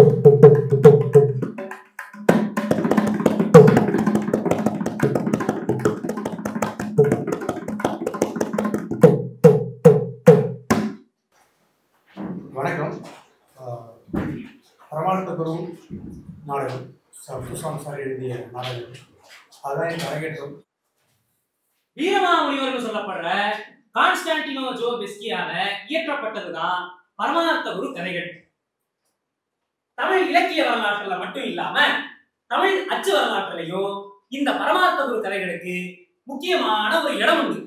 வணக்கம். பரமானந்த குரு நாடகம் சார் எழுதிய நாடகம் அதான் அரங்கேற்றம். வீரமாமுனிவர்னு சொல்லப்படுற கான்ஸ்டான்டினோ ஜோபெஸ்கியால இயற்றப்பட்டதுதான் பரமார்த்த குரு கதைகள். தமிழ் இலக்கிய வரலாற்றுல மட்டும் இல்லாம தமிழ் அச்சு வரலாற்றிலையும் இந்த பரமார்த்த குரு கதைகளுக்கு முக்கியமான ஒரு இடம் உண்டு.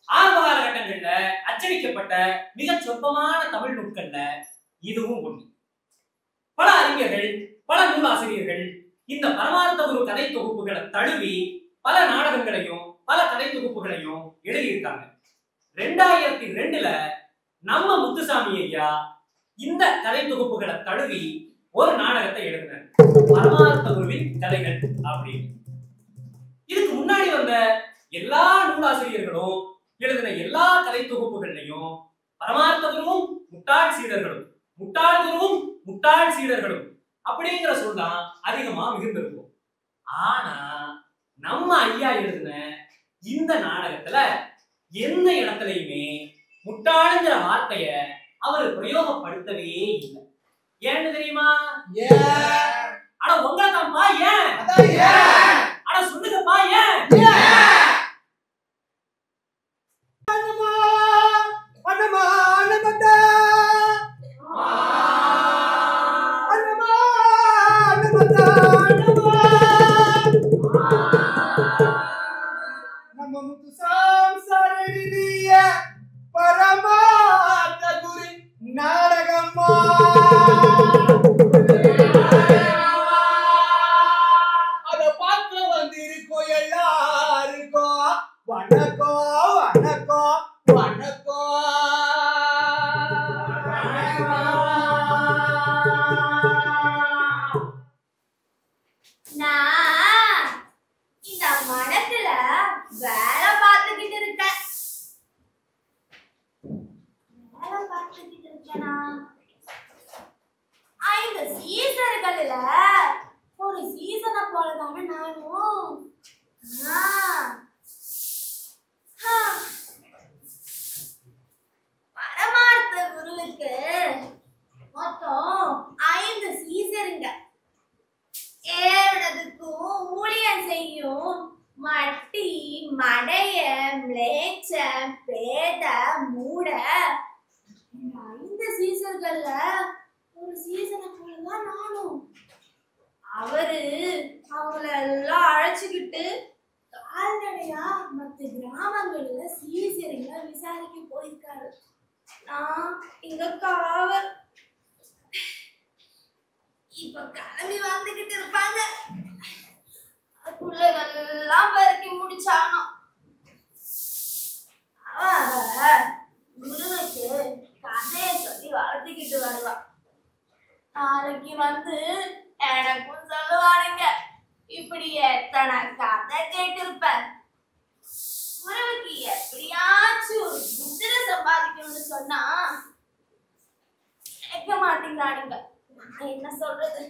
ஆரம்ப காலகட்டங்கள்ல அச்சடிக்கப்பட்ட மிக சொற்பமான தமிழ் நூல்கள்ல இதுவும் ஒன்று. பல அறிஞர்கள், பல நூலாசிரியர்கள் இந்த பரமார்த்த குரு கதை தொகுப்புகளை தழுவி பல நாடகங்களையும் பல கதை தொகுப்புகளையும் எழுதியிருக்காங்க. 2002ல நம்ம முத்துசாமி ஐயா இந்த கதை தொகுப்புகளை தழுவி ஒரு நாடகத்தை எழுதினார், பரமார்த்த குருவின் கதைகள் அப்படின்னு. இதுக்கு முன்னாடி வந்த எல்லா நூலாசிரியர்களும் எழுதின எல்லா கதை தொகுப்புகள்லையும் பரமார்த்த குருவும் முட்டாள் சீடர்களும், முட்டாள் குருவும் முட்டாள் சீடர்களும் அப்படிங்கிற சொல்தான் அதிகமா மிகுந்திருக்கும். ஆனா நம்ம ஐயா எழுதின இந்த நாடகத்துல எந்த இடத்துலயுமே முட்டாளுங்கிற வார்த்தைய அவர் பிரயோகப்படுத்தவே இல்லை. ஏன்னு தெரியுமா? அட உங்களை தான்ப்பா. ஏன்? அட சொல்லுங்கப்பா ஏன்? நம்ம முத்துசாமி சார் எழுதிய பரமார்த்த குரு நாடகமா அத பார்க்க வந்திருக்கோம் எல்லாருக்கும் வணக்கம் வணக்கம் வணக்கம். நான் இந்த மடத்துல வேலை பார்த்துக்கிட்டு இருக்கேன். இந்த சீசர்கள்ல ஒரு சீசனை போலதானே நானும். பரமார்த்த குருவுக்கு மொத்தம் 5 சீசருங்க. ஏவனதுக்கும் ஊழியம் செய்யும் மட்டி, மடைய, மிளேச்ச, பேத, மூட 5 சீசர்கள்ல ஒரு சீசனை போலதான் நானும். அவரு அவங்கள எல்லாம் அழைச்சுக்கிட்டு கால்நடையா மற்ற கிராமங்கள்ல சீசருங்களை விசாரிக்க போயிருக்காரு. நான் இங்க காவல் இப்ப கிளம்பி வந்துகிட்டு இருப்பாங்க. பிள்ளைகள்லாம் பெருக்கி முடிச்சானோ குருவுக்கு கதைய சொல்லி வளர்த்துக்கிட்டு வருவா. நாளைக்கு வந்து எனக்கும் சொல்லுவானுங்க. இப்படி எத்தனை கதை கேட்டிருப்பேன். குருவுக்கு எப்படியாச்சும் ஒரு முத்திரை சம்பாதிக்கணும்னு சொன்னா கேட்க மாட்டேங்கிறானுங்க. நான் என்ன சொல்றது?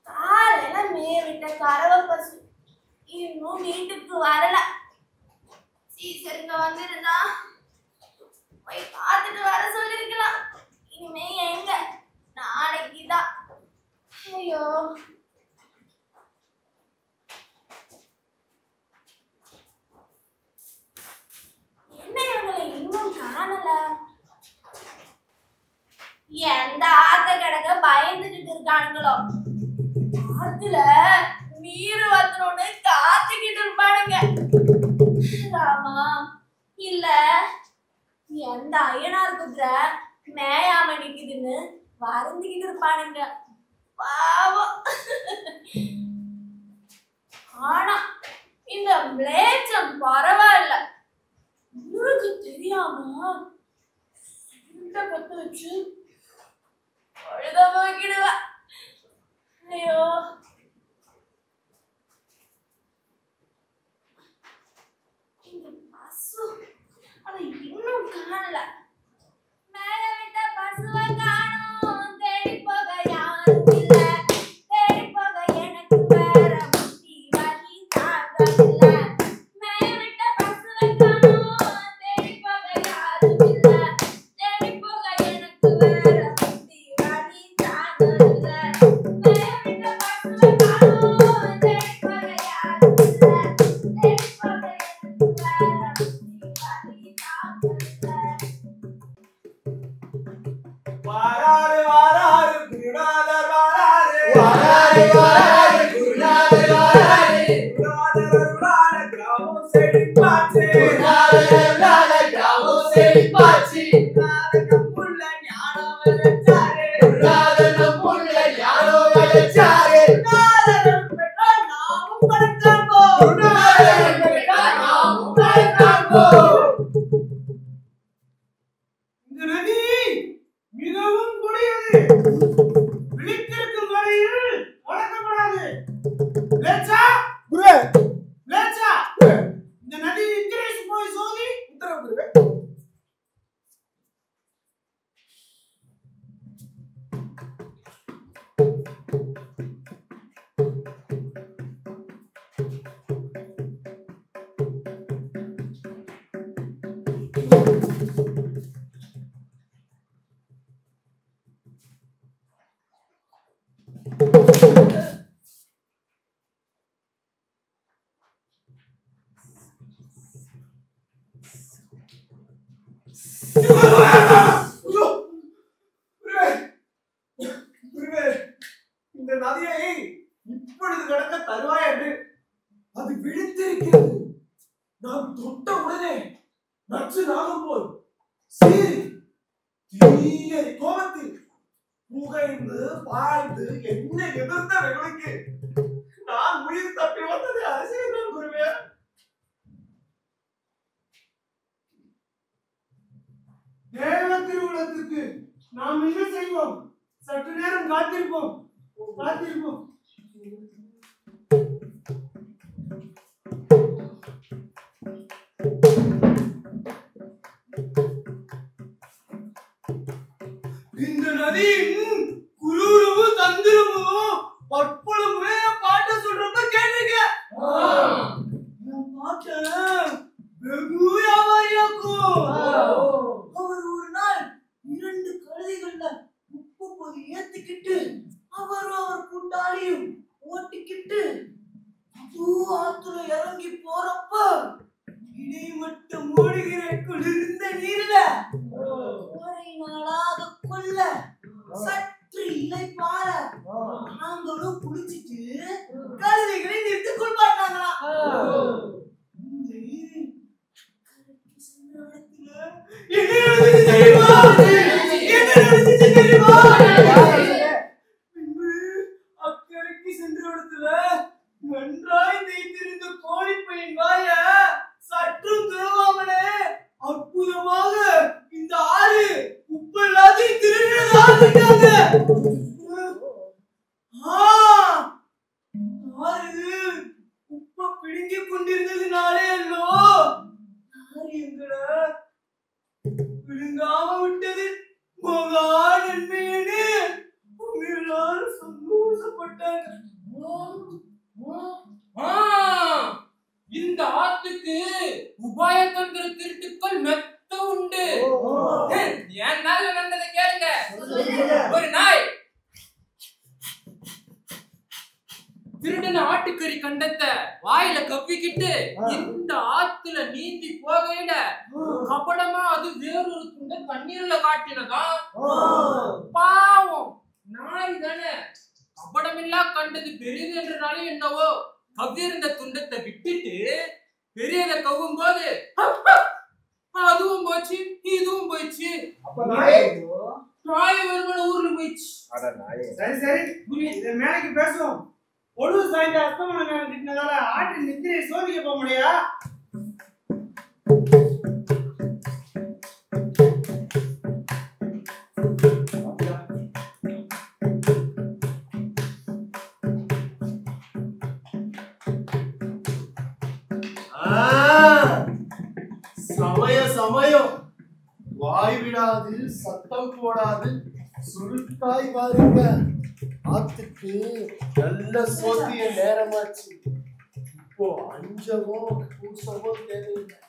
காலையில மேவிட்ட கறவை பசு இன்னும் வீட்டுக்கு வரல. சீசருங்க வந்திருந்தா போய் பார்த்துட்டு வர சொல்லிருக்கலாம். இனிமே எங்க நாளைக்குதான். ஐயோ, என்ன இவங்களை இன்னும் காணல? எந்த ஆத்த கிடக்க பயந்துகிட்டு இருக்கானுங்களோ. ஆத்துல நீர் வந்தனோன்னு காத்துக்கிட்டு இருப்பானுங்க. ராமா, இல்ல எந்த ஐயனார் குதிரை மேயாம நிக்குதுன்னு வருந்துகிட்டு இருப்பானுங்க. பாவம். ஆனா இந்த மிளேச்சம் பரவாயில்ல. முருகு தெரியாம கத்து வச்சு அழுத போக்கிடுவ. இந்த நதியை இப்பொழுது கடக்க தருவாய் என்று அது விழித்திருக்கிறது. நான் தொட்ட உடனே நச்சு நாகம் போல் சீறி தீய கோபத்தில் புகைந்து பாய்ந்து என்னை எதிர்த்த வெகுளிக்கு நான் உயிர் தப்பி வந்தது அரசியல் குருவே. தேவ திருவுலத்துக்கு நாம் என்ன செய்வோம்? சற்று நேரம் காத்திருப்போம். இந்த நதியின் குரூரமோ தந்திரமோ பற்பல முறைய பாட்ட சொல்றப்ப கேட்டிருக்க. பாட்ட வெகு வியாபாரியாக்கும். அவர் ஒரு நாள் 2 கழுதைகள்ல உப்பு பொதி ஏத்திக்கிட்டு அவர் கூட்டாளியும் ஓட்டிக்கிட்டு ஆத்துல இறங்கி போறப்ப இடை மட்டும் மூடுகிற குளிர்ந்த நீர்ல ஒரு நாளாக கொள்ள சற்று இலை பார நாங்களும் குளிச்சுட்டு கழுதைகளை நிறுத்தி கொள்வாட்டாங்களாம். அக்கறைக்கு சென்ற இடத்துல நன்றாய் தேய்த்திருந்த கோழிப்பையின் வாய சற்றும் துறவாமலே அற்புதமாக இந்த ஆறு உப்பு எல்லாத்தையும் திருடுறதாக ஆறு உப்ப பிடுங்கிக் கொண்டிருந்ததுனாலே அல்லோ ஆறு எங்களை விழுங்காம விட்டது மகா நன்மையனே. எல்லாரும் சந்தோஷப்பட்டாங்க. இந்த ஆத்துக்கு உபாய தந்திர திருட்டுக்கள் மெத்த உண்டு. என் நாள் நடந்ததை கேளுங்க. ஒரு நாய் திருடன ஆட்டுக்கறி கண்டத்தை வாயில கவ்விக்கிட்டு இந்த ஆத்துல நீந்தி போகையில கபடமா அது வேறொரு துண்ட தண்ணீர்ல காட்டினதா. பாவம் நாய் தானே, கபடமில்லா கண்டது பெரியது என்றனாலும் என்னவோ கவ்விருந்த துண்டத்தை விட்டுட்டு பெரியதை கவ்வும் போது அதுவும் போச்சு இதுவும் போயிடுச்சு. நாய் வருமான ஊர்ல போயிடுச்சு. சரி சரி இதை மேலைக்கு பேசுவோம். ஒழு சாய்ந்த அஸ்தமன நேரம் கிட்டினதால ஆட்டின் நித்திரையை சோதிக்க போக முடியா? சமயம் வாய் விடாது சத்தம் போடாது சுருட்டாய் பாருங்க. ஆத்துக்கு நல்ல சோத்திய நேரமாச்சு. இப்போ அஞ்சவோ பூசவோ தேவையில்லை.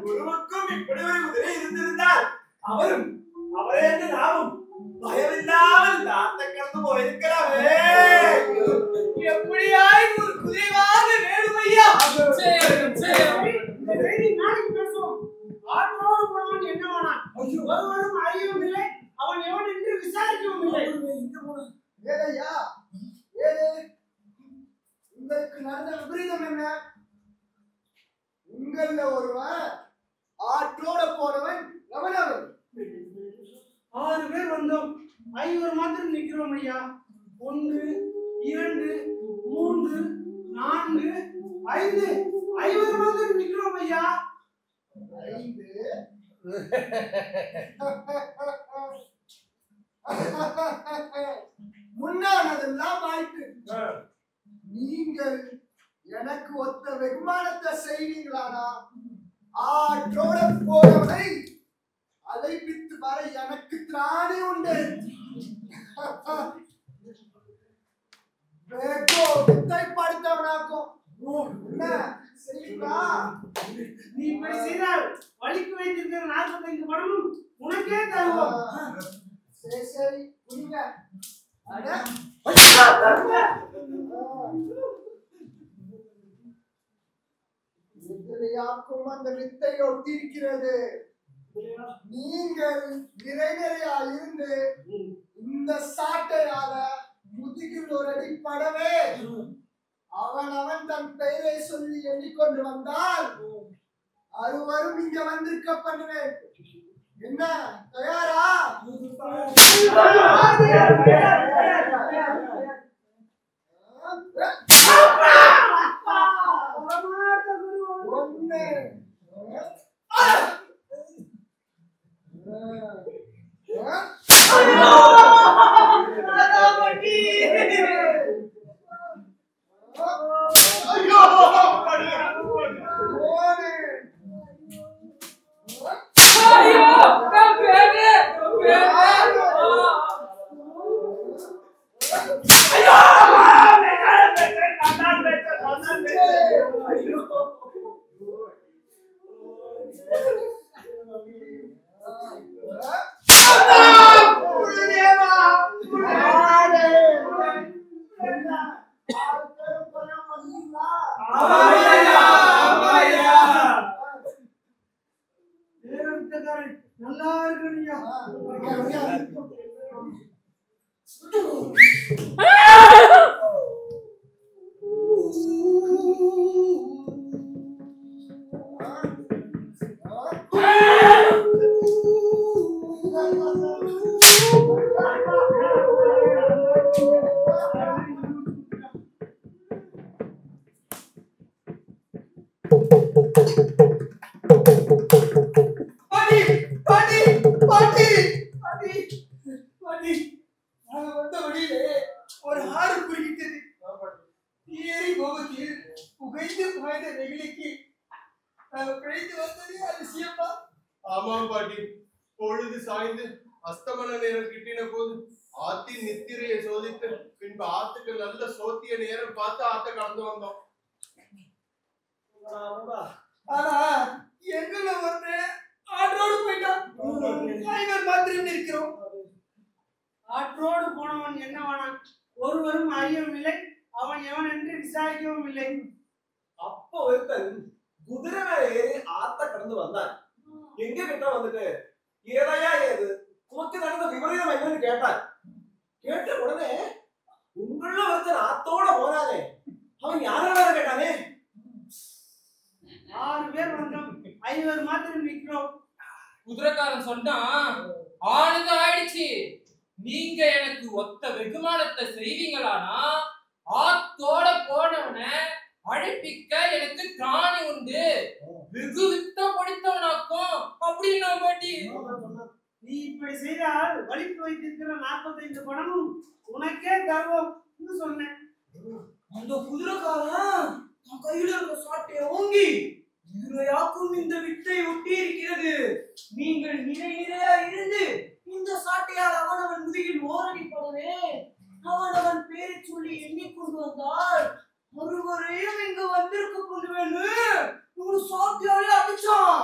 குருவுக்கும் இப்படி ஒரு குதிரை இருந்திருந்தால் அவரும் அவரே நாமும் பயமில்லாமல் நாத்த கடந்து போயிருக்கலாமே. எப்படியாய் ஒரு குதிரைவாக வேணும் ஐயா. ஆற்றோடு போனவன் என்னவானான்? ஒருவரும் அறியவும் இல்லை, அவன் எவன் என்று விசாரிக்கவும் இல்லை. ஏதையா ஏதே உங்களுக்கு நடந்த விபரீதம் என்ன? உங்கள ஒருவன் ஆற்றோட போனவன் எவனவன்? 6 பேர் வந்தோம், 5 மாத்திரம் நிக்கிறோம் ஐயா. 1 2 3 4 5 5 மாத்திரம் நிக்கிறோம் ஐயா. 5 முன்னானதெல்லாம் ஆயிட்டு. நீங்கள் எனக்கு ஒத்த வெகுமானத்தை செய்வீங்களானா? ஆற்றோட போனவனை அழைப்பித்து வர எனக்கு திராணி உண்டு. வித்தை படுத்தவனாக்கும் என்ன செய்வீங்களா? நீ இப்படி செய்தால் வலிக்கு வைத்திருக்கிற 45 பணமும் உனக்கே தருவோம். சரி சரி புரியுங்க. எதிரையாக்கும் அந்த வித்தை ஒட்டியிருக்கிறது. நீங்கள் நிறையா இருந்து இந்த சாட்டையால முதுகில் ஒரு அடி படவே அவன் தன் பெயரை சொல்லி எண்ணிக்கொண்டு வந்தால் அறுவரும் இங்க வந்திருக்க பண்ணுவேன். என்ன தயாரா? நல்லா இருக்கீங்க. இந்த வெயிலுக்கு பிழைத்து வந்ததே அதிசயமா. ஆமாம் பாட்டி, பொழுது சாய்ந்து அஸ்தமன நேரம் கிட்டின போது ஆத்தின் நித்திரையை சோதித்து பின்பு ஆத்துக்கு நல்ல சோத்திய நேரம் பார்த்து ஆத்த கடந்து வந்தோம். ஆனா எங்கள வந்து ஆற்றோடு போயிட்டான். ஐவர் மாத்திரம் இருக்கிறோம். ஆற்றோடு போனவன் என்னவானான் ஒருவரும் அறியவும் இல்லை, அவன் எவன் என்று விசாரிக்கவும் இல்லை. அப்போ ஒருத்தன் குதிரை மேல ஏறி ஆத்த கடந்து வந்தான். எங்க கிட்ட வந்துட்டு ஏதையா ஏது உனக்கு நடந்த விபரீதம் என்னன்னு கேட்டான். கேட்ட உடனே உங்கள ஒருத்தன் ஆத்தோட போனானே, அவன் யாரால கேட்டானே. 6 பேர் வந்தோம், 5 மாத்திரம் நிற்கிறோம். குதிரைக்காரன் சொன்னா ஆளுங்க ஆயிடுச்சு. நீங்க எனக்கு ஒத்த வெகுமானத்தை செய்வீங்களானா ஆத்தோட போனவன அழைப்பிக்க எனக்கு திராணி உண்டு, வெகு வித்த படித்தவனாக்கும் அப்படின்னா பாட்டி. நீ இப்படி செய்தால் வலிப்பு வைத்திருக்கிற 45 பணமும் உனக்கே தருவோம் சொன்னேன். அந்த குதிரைக்காரன் தன் கையில இருக்க சாட்டையை ஓங்கி இதுரையாக்கும் இந்த வித்தை ஒட்டி இருக்கிறது. நீங்கள் நிறையா இருந்து இந்த சாட்டையால் அவனவன் முதுகில் ஓரடிப்படவே அவனவன் பேரை சொல்லி எண்ணிக்கொண்டு வந்தால் ஒருவரையும் இங்கு வந்திருக்க கொண்டு வேணும் ஒரு சாட்டையாலே அடிச்சான்.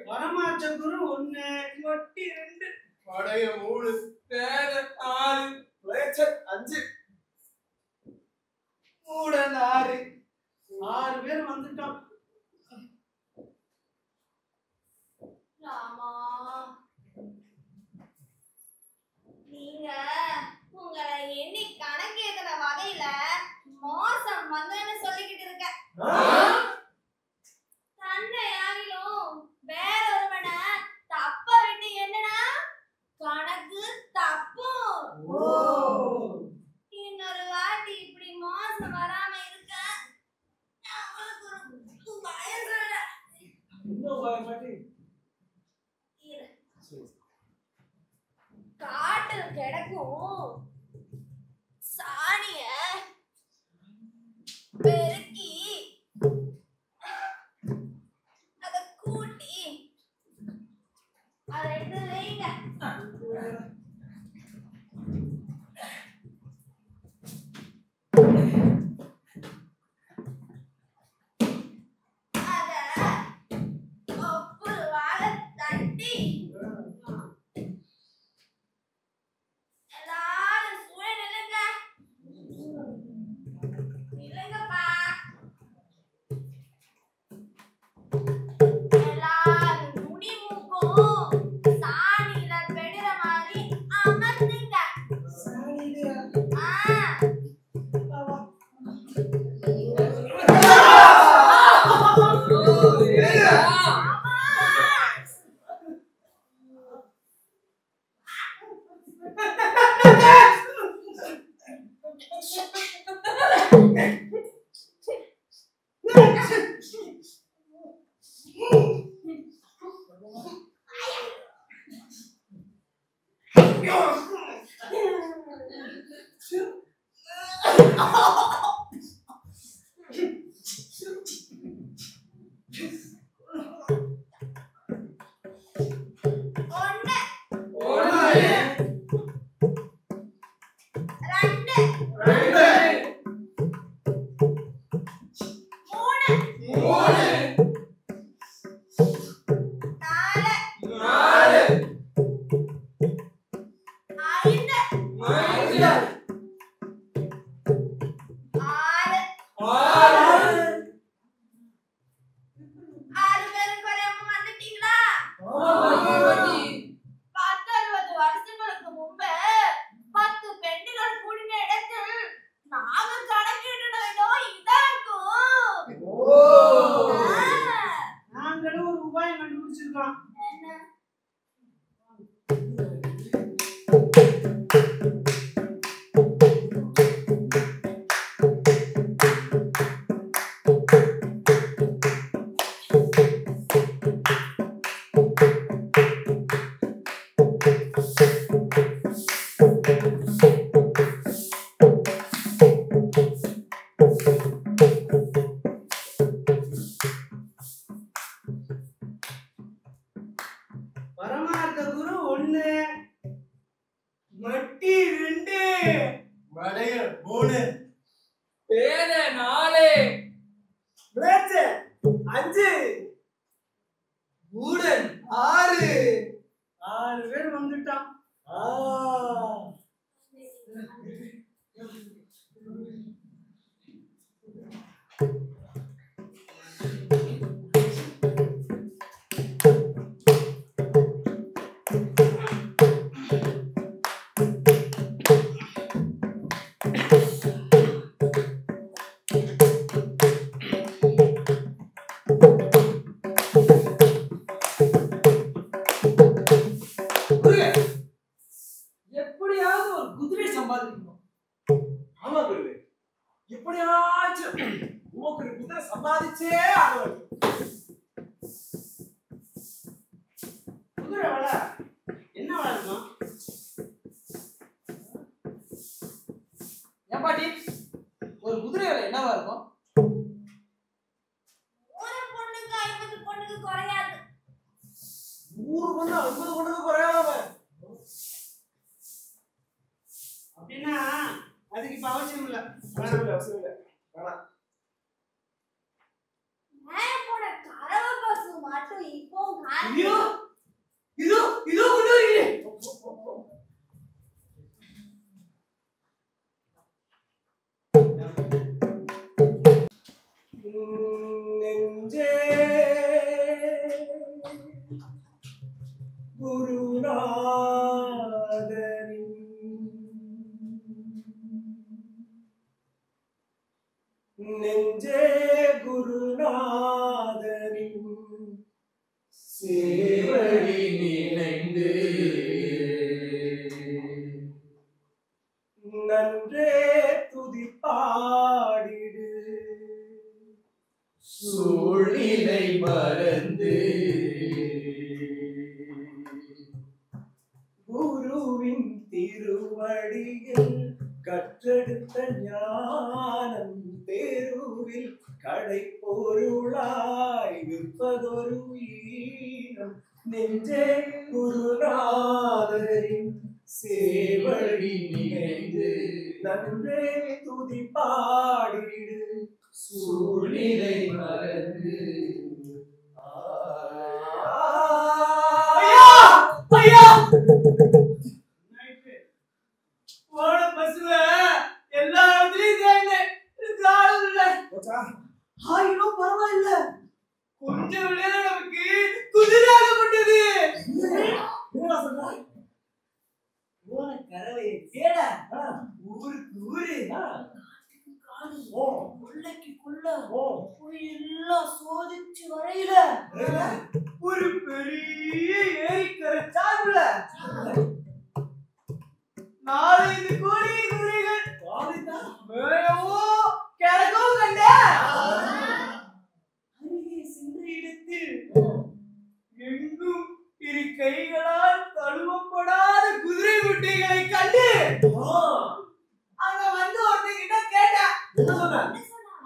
வரமாச்ச குரு 1 வட்டி 2 படைய 3 தேட 4 பிளேச்சர் 5 மூடன் 6 பேர் வந்துட்டோம். ராமா, நீங்க உங்களை எண்ணி கணக்கேத்துற வகையில மோசம் வந்தேன்னு சொல்லிக்கிட்டு இருக்க. தன்னை ஆகிலும் வேற ஒருவனை தப்ப விட்டு என்னன்னா கணக்கு தப்பும். இன்னொரு வாட்டி இப்படி மோசம் வராம இருக்க நம்மளுக்கு ஒரு பயம் சொல்ல. காட்டில் கிடக்கும் சாணிய பெருக்கி அத கூட்டி அதை எடுத்து வைங்க. வடைய 3 பேத 4 பிளேட்ஸ் 5 பூடன் 6 6 பேர் வந்துட்டான். எப்படியாவது ஒரு குதிரை சம்பாதிக்கணும். ஆமா குருவே, எப்படியாச்சும் உமக்கு ஒரு குதிரை சம்பாதிச்சே ஆக வேண்டும். குதிரை விலை என்ன விலை இருக்கும்? ஏன் பாட்டி, ஒரு குதிரை விலை என்னவா இருக்கும்? ஒரு பொண்ணுக்கு 50 பொண்ணுக்கு குறையாது. 100 பொண்ணு 50 பொண்ணுக்கு குறையாம. அப்படின்னா அதுக்கு இப்ப அவசியம் இல்ல. அவசியம் இல்ல. வேணாம். மேயப்போட கறவை பசு மட்டும் இப்போ ஐயோ, இதோ இதோ கொண்டு வருகிறேன். நெஞ்சே குருநாதனின் நெஞ்சே குருநாதனின் சேவடி நினைந்து நன்றே துதிப்பாடிடு சூழ்நிலை மறந்து குருவின் திருவடியில் கற்றெடுத்த ஞானம் தேருவில் கடை பொருளாய் விற்பதொரு ஈனம் நெஞ்சே குருநாதரின் சேவடி நினைந்து நன்றே துதிப்பாடிடு சூழ்நிலை மறந்து ஐயா, போன பசுவ எல்லா இடத்துலயும் ஆயினும் பரவாயில்ல, கொஞ்சம் விளையாட நமக்கு குதிரையாகப்பட்டது. போன கறவையை தேட ஊருக்கு ஊரு காட்டுக்கு காடு கொள்ளைக்கு கொள்ள போய் எல்லாம் சோதிச்சு வரையில ஒரு பெரிய ஏரிக்கரை சார்புல 4-5 கோடி குதிரைகள் மேயவும் கிழக்கவும் கண்ட அருகே சென்ற இடத்தில் எங்கும் இரு கைகளால் தழுவப்படாத குதிரை முட்டைகளை கண்டு அங்க வந்து ஒருத்தங்கிட்ட கேட்டேன்.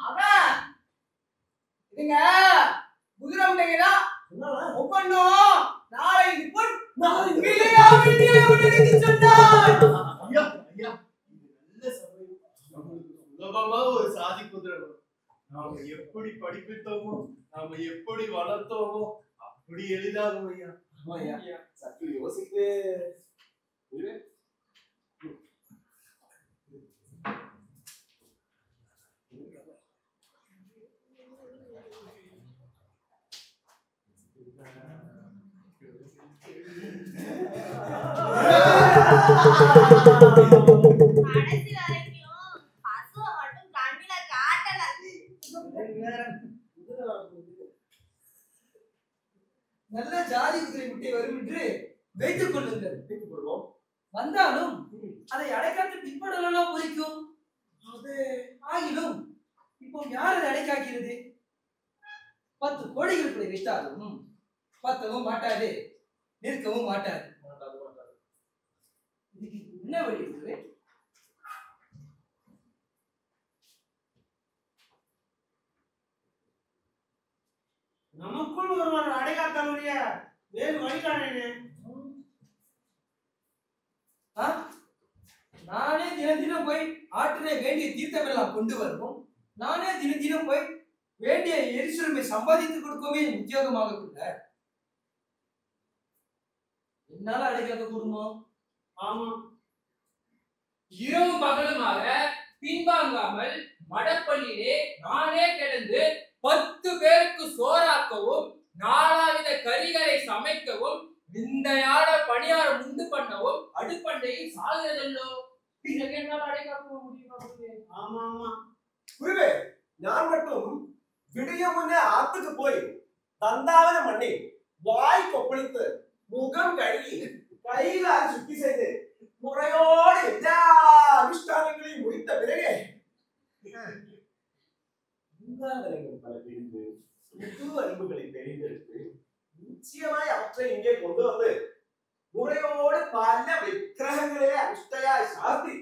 அவன் இதுங்க குதிரை முட்டைகளா ஒவ்வொன்றும் 4-5 பொன் விலையா வேண்டிய சொன்னார். ஐயா ஐயா, இது நல்ல சமயம். நம்மளுக்கு சுலபமா ஒரு சாதி குதிரை வரும். நாம எப்படி படிப்பித்தோமோ, நாம எப்படி வளர்த்தோமோ அப்படி எளிதாகும் ஐயா. சற்று யோசித்து கடைசி வரைக்கும் பசுவை மட்டும் கண்ணில காட்டல. நல்ல ஜாதி குதிரை முட்டை வரும் என்று வைத்துக் கொள்ளுங்கள். வந்தாலும் அதை அடைக்காத்து பின்படலாம் குறிக்கும். அது ஆகிலும் இப்போ யார் அதை அடைக்காக்கிறது? 10 கோடிகள் கூட வைத்தாலும் பத்தவும் மாட்டாது, நிற்கவும் மாட்டாது. இதுக்கு என்ன வழி இருக்குது? நமக்குள் ஒருவர் அடைகாத்தலுடைய வேறு வழிகாணே. நானே தினம் தினம் போய் ஆற்றிலே வேண்டிய தீர்த்தமெல்லாம் கொண்டு வருவோம். நானே தினம் தினம் போய் வேண்டிய எரிசுரிமை சம்பாதித்து கொடுக்கவே உத்தியோகமாக கொள்ள என்னால அடைக்காத குடும்பம். ஆமா, இரவு பகலுமாக பின்வாங்காமல் மடப்பள்ளியிலே நானே கிடந்து 10 பேருக்கு சோறாக்கவும் 4 வித கறிகளை சமைக்கவும் விந்தையான பணியாரம் உண்டு பண்ணவும் அடுப்பண்டையில் சாகிறதல்லோ. பிறகு என்னால் அடைக்காக்க முடியுமா? ஆமா ஆமா குருவே, நான் மட்டும் விடிய முன்னே ஆத்துக்கு போய் தந்தாவன மண்ணி வாய் கொப்பளித்து முகம் கழுகி கைகால் சுத்தி செய்து முறையோடு எல்லா அனுஷ்டானங்களையும் முடித்த பிறகு பல பிரிந்து புது அறிவுகளை தெரிந்தெடுத்து நிச்சயமாய் அவற்றை இங்கே கொண்டு வந்து முறையோடு பல விக்கிரகங்களே அனுஷ்டையாய் சாத்தி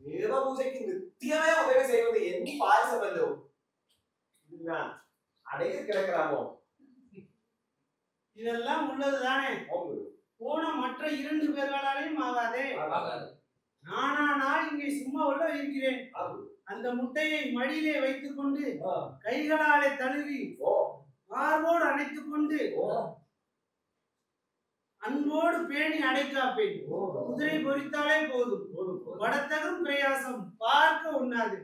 தேவ பூஜைக்கு நித்தியமே உதவி செய்வது என் பாயசமல்லோ. அடைய கிடக்கிறாமோ? இதெல்லாம் உள்ளதுதானே. போன மற்ற 2 பேர்களாலையும் ஆகாதே. நானானால் இங்கே சும்மா உள்ள இருக்கிறேன். அந்த முட்டையை மடியிலே வைத்துக் கொண்டு கைகளாலே தழுவி மார்போடு அணைத்துக் கொண்டு அன்போடு பேணி அடைக்காப்பேன். குதிரை பொறித்தாலே போதும், வடத்தகும் பிரயாசம் பார்க்க உண்ணாது.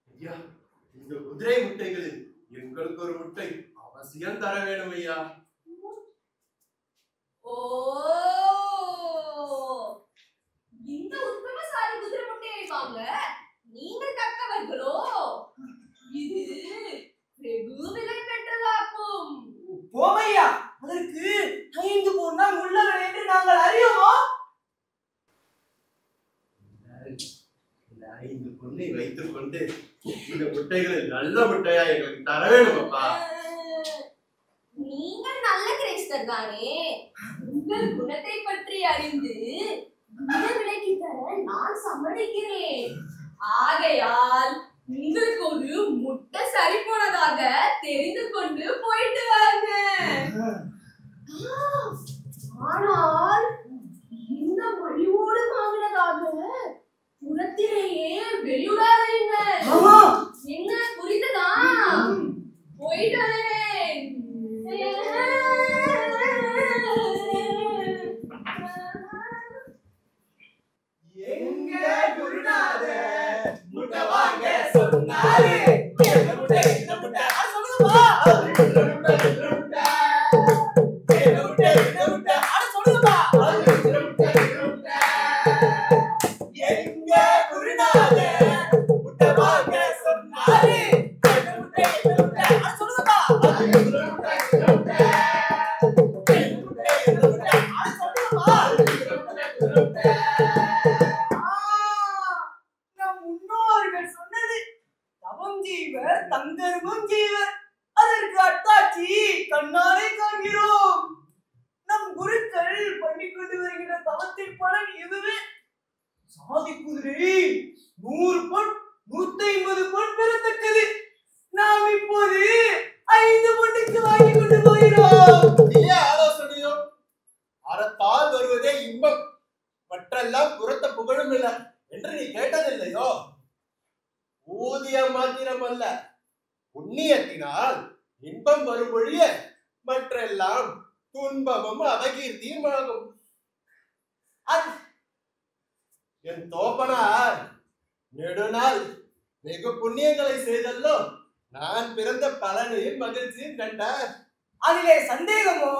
ஐயா, இந்த குதிரை முட்டைகளில் எங்களுக்கு ஒரு முட்டை அவசியம் தர வேணும் ஐயா. ஓ, இந்த உத்தமசாலி குதிரை முட்டையை வாங்க நீங்கள் தக்கவர்களோ? இது வெகு விலை பெற்றதாக்கும். போவையா, அதற்கு 5 பொன்னால் உள்ளவர் என்று நாங்கள் அறியோமா? இந்த 5 பொன்னை வைத்துக் கொண்டு இந்த முட்டைகளில் நல்ல முட்டையா எங்களுக்கு தர வேணும் அப்பா. நீங்கள் நல்ல கிரைஸ்தர் தானே. உங்கள் குணத்தை பற்றி அறிந்து இந்த விலைக்கு தர நான் சம்மதிக்கிறேன். ஆகையால் உங்களுக்கு ஒரு முட்டை சரி போனதாக தெரிந்து கொண்டு போயிட்டு வாங்க. ஆனால் இந்த மொழியோடு வாங்கினதாக புறத்திலேயே வெளியிடாதீங்க. என்ன புரியுதா? போயிட்டு வரேன். எங்க குருநாதர் முட்டை வாங்க சொன்னாரு. இந்த முட்டை அது சொல்லுங்கப்பா. இந்த முட்டை அது சொல்லுங்கப்பா. எங்க குருநாதர் முட்டை வாங்க சொன்னாரு. இந்த முட்டை அது சொல்லுங்கப்பா. நம் முன்னோர்கள் சொன்னது தவம் ஜீவர் தங்கருமும் ஜீவர், அதற்கு அத்தாட்சி கண்ணாலே காண்கிறோம். நம் குருக்கள் பண்ணிக்கொண்டு வருகிற தவத்தின் பலன் எதுவே? சாதி குதிரை 100 பொன் 150 பொன் பெறத்தக்கது. நாம் இப்போது 5 பொண்ணுக்கு வாங்கி கொண்டு போகிறோம். ஆலோசனையோ அறத்தால் வருவதே இன்பம். மற்றெல்லாம் புறத்த புகழும் இல்லை என்று நீ கேட்டதில்லையோ? ஊதியம் மாத்திரமல்ல, புண்ணியத்தினால் இன்பம் வரும் ஒழிய மற்றெல்லாம் துன்பமும் அவகீர்த்தியும் ஆகும். என் தோப்பனார் நெடுநாள் வெகு புண்ணியங்களை செய்தல்லோ நான் பிறந்த பலனையும் மகிழ்ச்சியும் கண்டார். அதிலே சந்தேகமோ?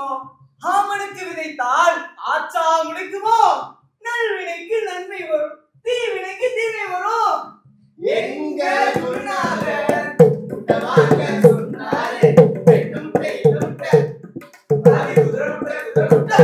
ஆமனுக்கு விதைத்தால் ஆச்சா முளைக்குமோ? நல்வினைக்கு நன்மை வரும், தீவினைக்கு தீமை வரும். எங்க குருநாதர் முட்டமாக சொன்னாரே, பெண்ணும் பெண்ணும் குதிரை முட்டை குதிரை முட்டை.